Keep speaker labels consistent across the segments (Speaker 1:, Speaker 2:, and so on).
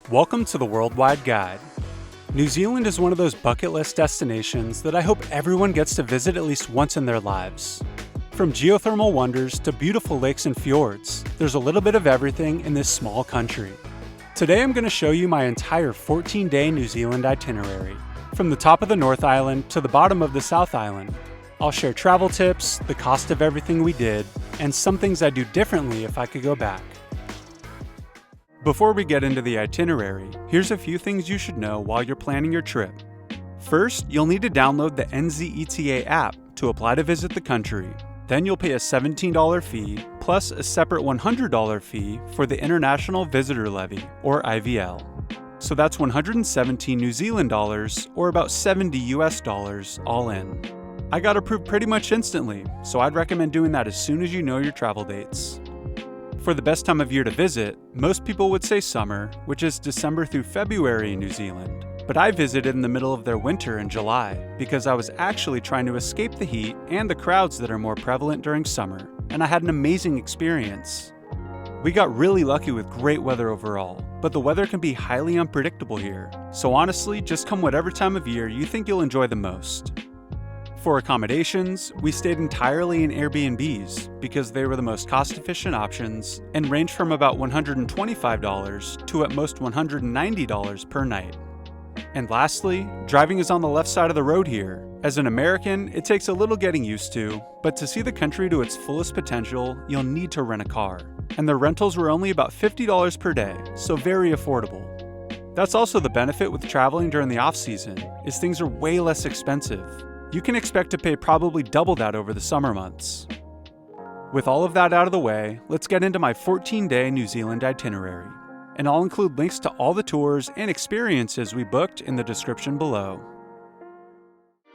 Speaker 1: Welcome to the Worldwide Guide. New Zealand is one of those bucket list destinations that I hope everyone gets to visit at least once in their lives. From geothermal wonders to beautiful lakes and fjords, there's a little bit of everything in this small country. Today I'm going to show you my entire 14-day New Zealand itinerary, from the top of the North Island to the bottom of the South Island. I'll share travel tips, the cost of everything we did, and some things I'd do differently if I could go back. Before we get into the itinerary, here's a few things you should know while you're planning your trip. First, you'll need to download the NZETA app to apply to visit the country. Then you'll pay a $17 fee, plus a separate $100 fee for the International Visitor Levy, or IVL. So that's 117 New Zealand dollars, or about 70 US dollars, all in. I got approved pretty much instantly, so I'd recommend doing that as soon as you know your travel dates. For the best time of year to visit, most people would say summer, which is December through February in New Zealand. But I visited in the middle of their winter in July because I was actually trying to escape the heat and the crowds that are more prevalent during summer, and I had an amazing experience. We got really lucky with great weather overall, but the weather can be highly unpredictable here, so honestly, just come whatever time of year you think you'll enjoy the most. For accommodations, we stayed entirely in Airbnbs because they were the most cost-efficient options and ranged from about $125 to at most $190 per night. And lastly, driving is on the left side of the road here. As an American, it takes a little getting used to, but to see the country to its fullest potential, you'll need to rent a car. And the rentals were only about $50 per day, so very affordable. That's also the benefit with traveling during the off-season, is things are way less expensive. You can expect to pay probably double that over the summer months. With all of that out of the way, let's get into my 14-day New Zealand itinerary. And I'll include links to all the tours and experiences we booked in the description below.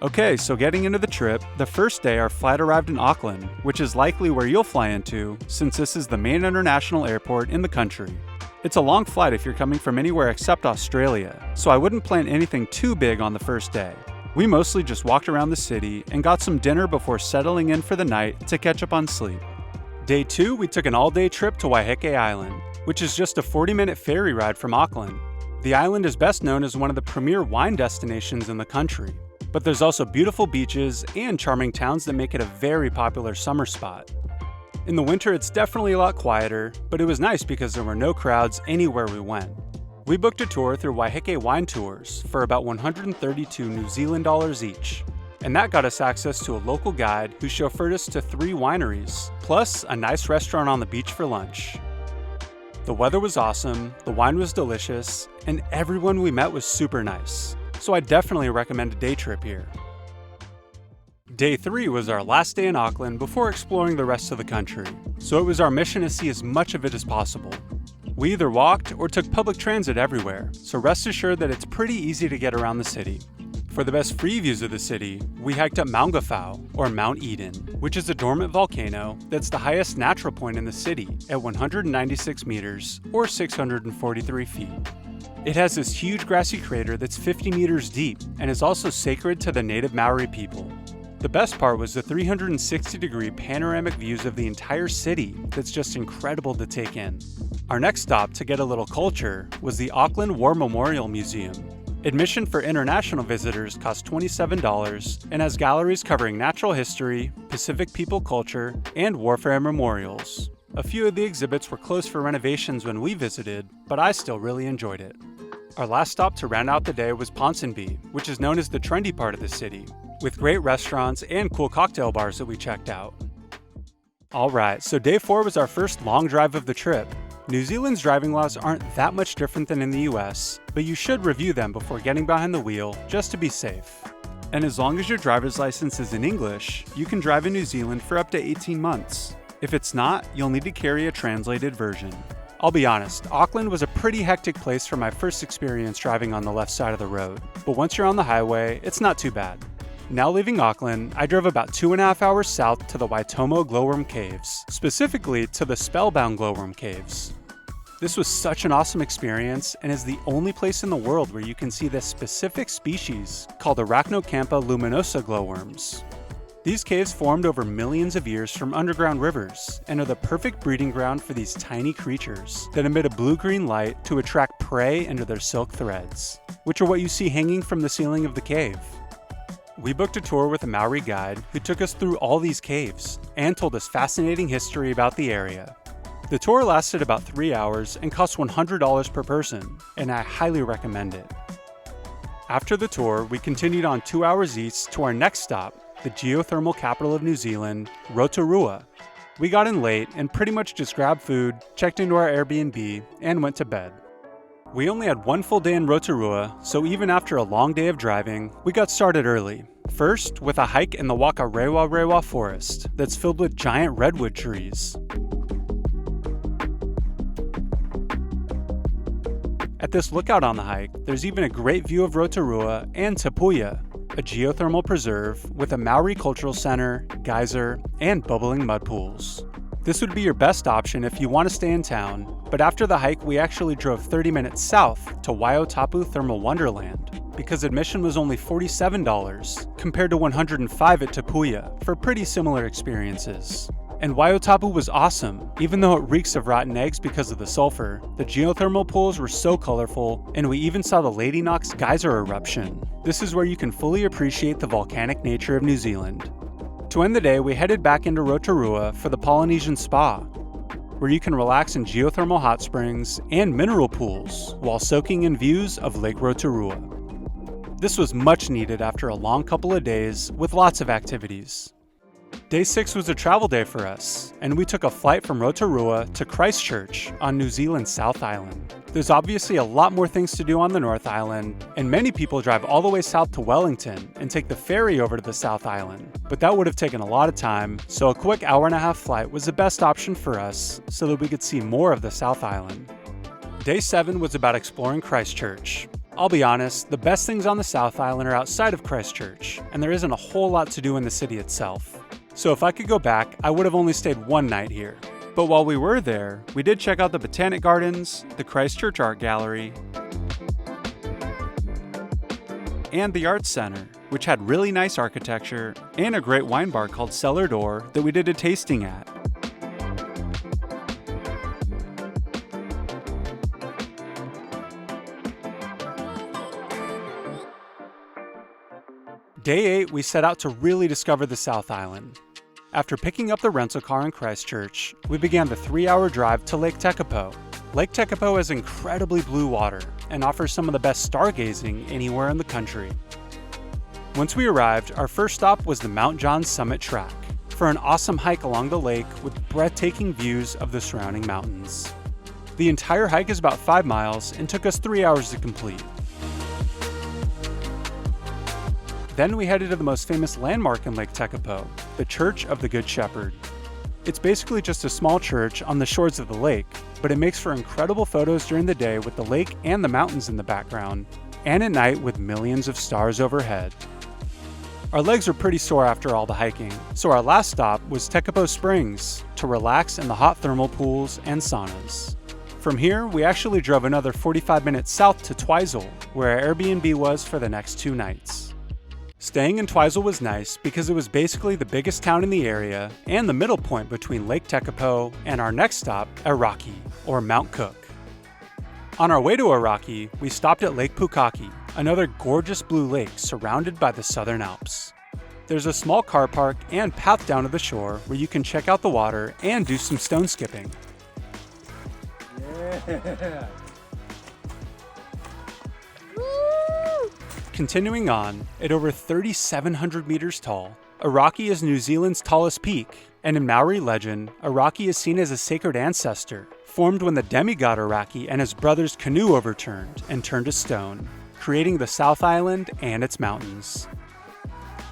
Speaker 1: Okay, so getting into the trip, the first day our flight arrived in Auckland, which is likely where you'll fly into, since this is the main international airport in the country. It's a long flight if you're coming from anywhere except Australia, so I wouldn't plan anything too big on the first day. We mostly just walked around the city and got some dinner before settling in for the night to catch up on sleep. Day 2, we took an all-day trip to Waiheke Island, which is just a 40-minute ferry ride from Auckland. The island is best known as one of the premier wine destinations in the country, but there's also beautiful beaches and charming towns that make it a very popular summer spot. In the winter, it's definitely a lot quieter, but it was nice because there were no crowds anywhere we went. We booked a tour through Waiheke Wine Tours for about 132 New Zealand dollars each, and that got us access to a local guide who chauffeured us to 3 wineries, plus a nice restaurant on the beach for lunch. The weather was awesome, the wine was delicious, and everyone we met was super nice, so I definitely recommend a day trip here. Day 3 was our last day in Auckland before exploring the rest of the country, so it was our mission to see as much of it as possible. We either walked or took public transit everywhere, so rest assured that it's pretty easy to get around the city. For the best free views of the city, we hiked up Mount Gafau, or Mount Eden, which is a dormant volcano that's the highest natural point in the city at 196 meters, or 643 feet. It has this huge grassy crater that's 50 meters deep and is also sacred to the native Maori people. The best part was the 360-degree panoramic views of the entire city that's just incredible to take in. Our next stop to get a little culture was the Auckland War Memorial Museum. Admission for international visitors costs $27 and has galleries covering natural history, Pacific people culture, and warfare memorials. A few of the exhibits were closed for renovations when we visited, but I still really enjoyed it. Our last stop to round out the day was Ponsonby, which is known as the trendy part of the city, with great restaurants and cool cocktail bars that we checked out. Alright, so day 4 was our first long drive of the trip. New Zealand's driving laws aren't that much different than in the US, but you should review them before getting behind the wheel just to be safe. And as long as your driver's license is in English, you can drive in New Zealand for up to 18 months. If it's not, you'll need to carry a translated version. I'll be honest, Auckland was a pretty hectic place for my first experience driving on the left side of the road, but once you're on the highway, it's not too bad. Now leaving Auckland, I drove about 2.5 hours south to the Waitomo Glowworm Caves, specifically to the Spellbound Glowworm Caves. This was such an awesome experience and is the only place in the world where you can see this specific species called Arachnocampa luminosa glowworms. These caves formed over millions of years from underground rivers and are the perfect breeding ground for these tiny creatures that emit a blue-green light to attract prey into their silk threads, which are what you see hanging from the ceiling of the cave. We booked a tour with a Maori guide who took us through all these caves and told us fascinating history about the area. The tour lasted about 3 hours and cost $100 per person, and I highly recommend it. After the tour, we continued on 2 hours east to our next stop, the geothermal capital of New Zealand, Rotorua. We got in late and pretty much just grabbed food, checked into our Airbnb, and went to bed. We only had one full day in Rotorua, so even after a long day of driving, we got started early. First, with a hike in the Wakarewa forest that's filled with giant redwood trees. At this lookout on the hike, there's even a great view of Rotorua and Tapuia, a geothermal preserve with a Maori cultural center, geyser, and bubbling mud pools. This would be your best option if you want to stay in town, but after the hike we actually drove 30 minutes south to Waitomo Thermal Wonderland because admission was only $47 compared to $105 at Tapuia for pretty similar experiences. And Waitomo was awesome. Even though it reeks of rotten eggs because of the sulfur, the geothermal pools were so colorful, and we even saw the Lady Knox geyser eruption. This is where you can fully appreciate the volcanic nature of New Zealand. To end the day, we headed back into Rotorua for the Polynesian Spa, where you can relax in geothermal hot springs and mineral pools while soaking in views of Lake Rotorua. This was much needed after a long couple of days with lots of activities. Day 6 was a travel day for us, and we took a flight from Rotorua to Christchurch on New Zealand's South Island. There's obviously a lot more things to do on the North Island, and many people drive all the way south to Wellington and take the ferry over to the South Island, but that would have taken a lot of time, so a quick hour-and-a-half flight was the best option for us so that we could see more of the South Island. Day 7 was about exploring Christchurch. I'll be honest, the best things on the South Island are outside of Christchurch, and there isn't a whole lot to do in the city itself. So if I could go back, I would have only stayed one night here. But while we were there, we did check out the Botanic Gardens, the Christchurch Art Gallery, and the Arts Center, which had really nice architecture and a great wine bar called Cellar Door that we did a tasting at. Day 8, we set out to really discover the South Island. After picking up the rental car in Christchurch, we began the 3-hour drive to Lake Tekapo. Lake Tekapo has incredibly blue water and offers some of the best stargazing anywhere in the country. Once we arrived, our first stop was the Mount John Summit Track for an awesome hike along the lake with breathtaking views of the surrounding mountains. The entire hike is about 5 miles and took us 3 hours to complete. Then we headed to the most famous landmark in Lake Tekapo, the Church of the Good Shepherd. It's basically just a small church on the shores of the lake, but it makes for incredible photos during the day with the lake and the mountains in the background, and at night with millions of stars overhead. Our legs were pretty sore after all the hiking, so our last stop was Tekapo Springs to relax in the hot thermal pools and saunas. From here, we actually drove another 45 minutes south to Twizel, where our Airbnb was for the next 2 nights. Staying in Twizel was nice because it was basically the biggest town in the area and the middle point between Lake Tekapo and our next stop, Aoraki, or Mount Cook. On our way to Aoraki, we stopped at Lake Pukaki, another gorgeous blue lake surrounded by the Southern Alps. There's a small car park and path down to the shore where you can check out the water and do some stone skipping. Yeah. Continuing on, at over 3,700 meters tall, Aoraki is New Zealand's tallest peak, and in Maori legend, Aoraki is seen as a sacred ancestor, formed when the demigod Aoraki and his brother's canoe overturned and turned to stone, creating the South Island and its mountains.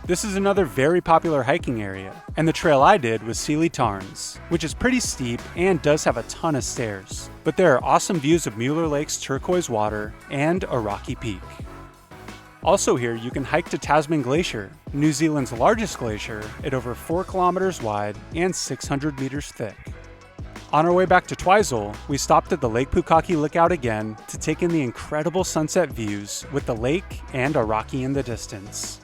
Speaker 1: This is another very popular hiking area, and the trail I did was Sealy Tarns, which is pretty steep and does have a ton of stairs, but there are awesome views of Mueller Lake's turquoise water and Aoraki Peak. Also here, you can hike to Tasman Glacier, New Zealand's largest glacier at over 4 kilometers wide and 600 meters thick. On our way back to Twizel, we stopped at the Lake Pukaki Lookout again to take in the incredible sunset views with the lake and Aoraki in the distance.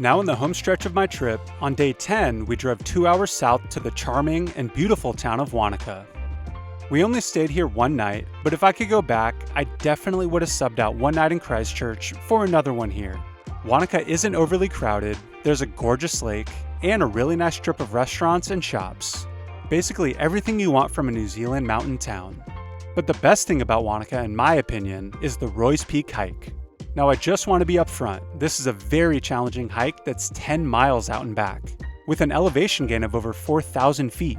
Speaker 1: Now in the home stretch of my trip, on day 10, we drove 2 hours south to the charming and beautiful town of Wanaka. We only stayed here one night, but if I could go back, I definitely would have subbed out one night in Christchurch for another one here. Wanaka isn't overly crowded, there's a gorgeous lake, and a really nice strip of restaurants and shops. Basically everything you want from a New Zealand mountain town. But the best thing about Wanaka, in my opinion, is the Roy's Peak hike. Now I just want to be upfront, this is a very challenging hike that's 10 miles out and back, with an elevation gain of over 4,000 feet.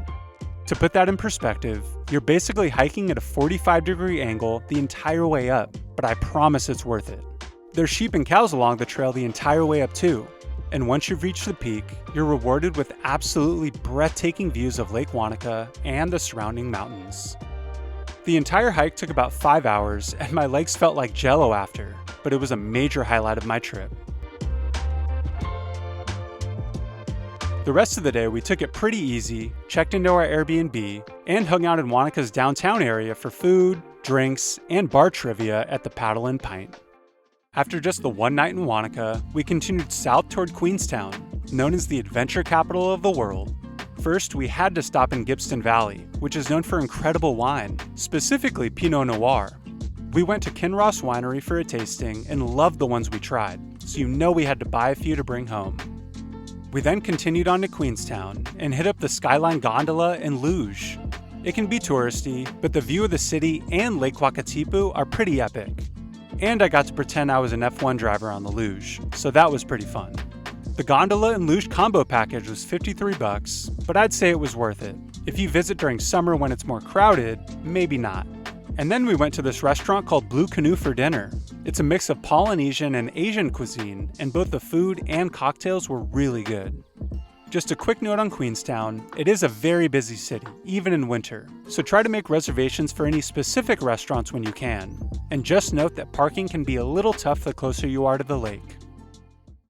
Speaker 1: To put that in perspective, you're basically hiking at a 45-degree angle the entire way up, but I promise it's worth it. There's sheep and cows along the trail the entire way up too, and once you've reached the peak, you're rewarded with absolutely breathtaking views of Lake Wanaka and the surrounding mountains. The entire hike took about 5 hours, and my legs felt like jello after, but it was a major highlight of my trip. The rest of the day we took it pretty easy, checked into our Airbnb, and hung out in Wanaka's downtown area for food, drinks, and bar trivia at the Paddle and Pint. After just the one night in Wanaka, we continued south toward Queenstown, known as the adventure capital of the world. First, we had to stop in Gippsland Valley, which is known for incredible wine, specifically Pinot Noir. We went to Kinross Winery for a tasting and loved the ones we tried, so you know we had to buy a few to bring home. We then continued on to Queenstown and hit up the Skyline Gondola and luge. It can be touristy, but the view of the city and Lake Wakatipu are pretty epic. And I got to pretend I was an F1 driver on the luge, so that was pretty fun. The gondola and luge combo package was $53, but I'd say it was worth it. If you visit during summer when it's more crowded, maybe not. And then we went to this restaurant called Blue Canoe for dinner. It's a mix of Polynesian and Asian cuisine, and both the food and cocktails were really good. Just a quick note on Queenstown, it is a very busy city, even in winter, so try to make reservations for any specific restaurants when you can. And just note that parking can be a little tough the closer you are to the lake.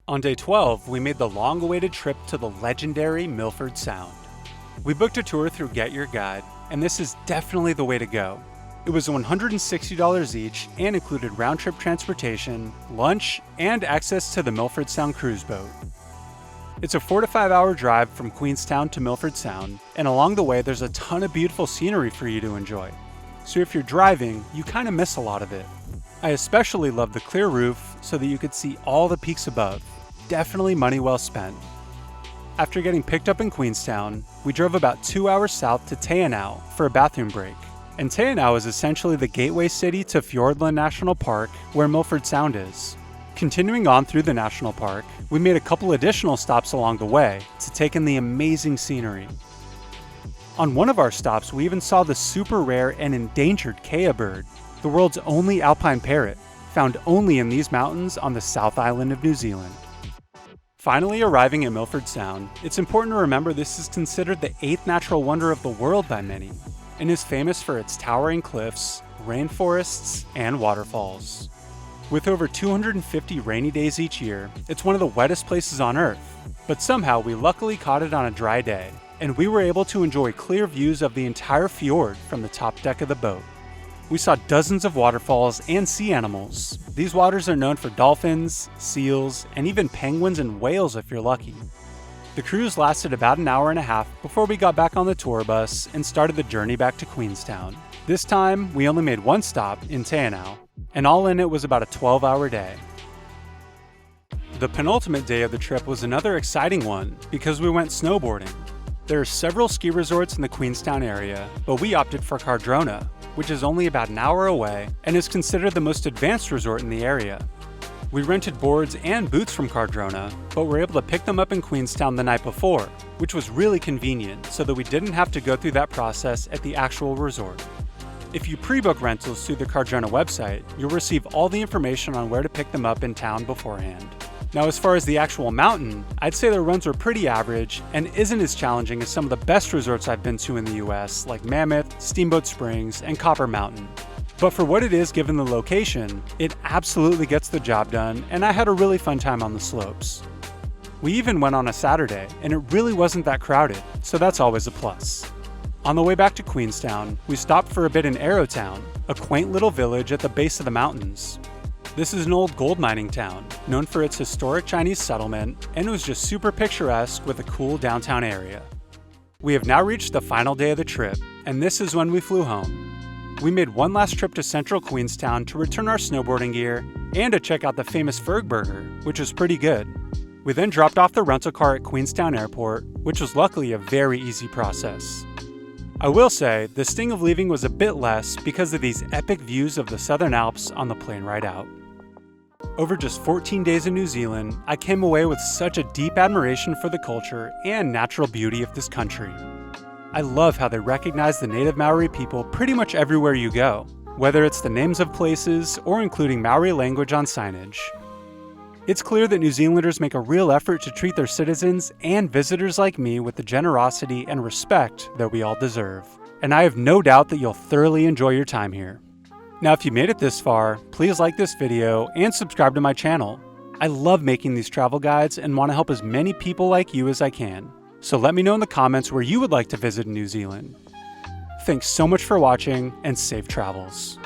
Speaker 1: On day 12, we made the long-awaited trip to the legendary Milford Sound. We booked a tour through Get Your Guide, and this is definitely the way to go. It was $160 each and included round-trip transportation, lunch, and access to the Milford Sound cruise boat. It's a 4 to 5 hour drive from Queenstown to Milford Sound, and along the way there's a ton of beautiful scenery for you to enjoy. So if you're driving, you kind of miss a lot of it. I especially love the clear roof so that you could see all the peaks above. Definitely money well spent. After getting picked up in Queenstown, we drove about 2 hours south to Teanau for a bathroom break. And Teanau is essentially the gateway city to Fiordland National Park, where Milford Sound is. Continuing on through the national park, we made a couple additional stops along the way to take in the amazing scenery. On one of our stops, we even saw the super rare and endangered kea bird, the world's only alpine parrot, found only in these mountains on the South Island of New Zealand. Finally arriving at Milford Sound, it's important to remember this is considered the 8th natural wonder of the world by many, and is famous for its towering cliffs, rainforests, and waterfalls. With over 250 rainy days each year, it's one of the wettest places on Earth, but somehow we luckily caught it on a dry day, and we were able to enjoy clear views of the entire fjord from the top deck of the boat. We saw dozens of waterfalls and sea animals. These waters are known for dolphins, seals, and even penguins and whales if you're lucky. The cruise lasted about an hour and a half before we got back on the tour bus and started the journey back to Queenstown. This time, we only made one stop in Teanau, and all in it was about a 12-hour day. The penultimate day of the trip was another exciting one because we went snowboarding. There are several ski resorts in the Queenstown area, but we opted for Cardrona, which is only about an hour away and is considered the most advanced resort in the area. We rented boards and boots from Cardrona, but were able to pick them up in Queenstown the night before, which was really convenient so that we didn't have to go through that process at the actual resort. If you pre-book rentals through the Cardrona website, you'll receive all the information on where to pick them up in town beforehand. Now, as far as the actual mountain, I'd say their runs were pretty average and isn't as challenging as some of the best resorts I've been to in the US, like Mammoth, Steamboat Springs, and Copper Mountain. But for what it is given the location, it absolutely gets the job done, and I had a really fun time on the slopes. We even went on a Saturday, and it really wasn't that crowded, so that's always a plus. On the way back to Queenstown, we stopped for a bit in Arrowtown, a quaint little village at the base of the mountains. This is an old gold mining town, known for its historic Chinese settlement, and it was just super picturesque with a cool downtown area. We have now reached the final day of the trip, and this is when we flew home. We made one last trip to central Queenstown to return our snowboarding gear and to check out the famous Ferg Burger, which was pretty good. We then dropped off the rental car at Queenstown Airport, which was luckily a very easy process. I will say, the sting of leaving was a bit less because of these epic views of the Southern Alps on the plane ride out. Over just 14 days in New Zealand, I came away with such a deep admiration for the culture and natural beauty of this country. I love how they recognize the native Maori people pretty much everywhere you go, whether it's the names of places or including Maori language on signage. It's clear that New Zealanders make a real effort to treat their citizens and visitors like me with the generosity and respect that we all deserve. And I have no doubt that you'll thoroughly enjoy your time here. Now, if you made it this far, please like this video and subscribe to my channel. I love making these travel guides and want to help as many people like you as I can. So let me know in the comments where you would like to visit New Zealand. Thanks so much for watching and safe travels.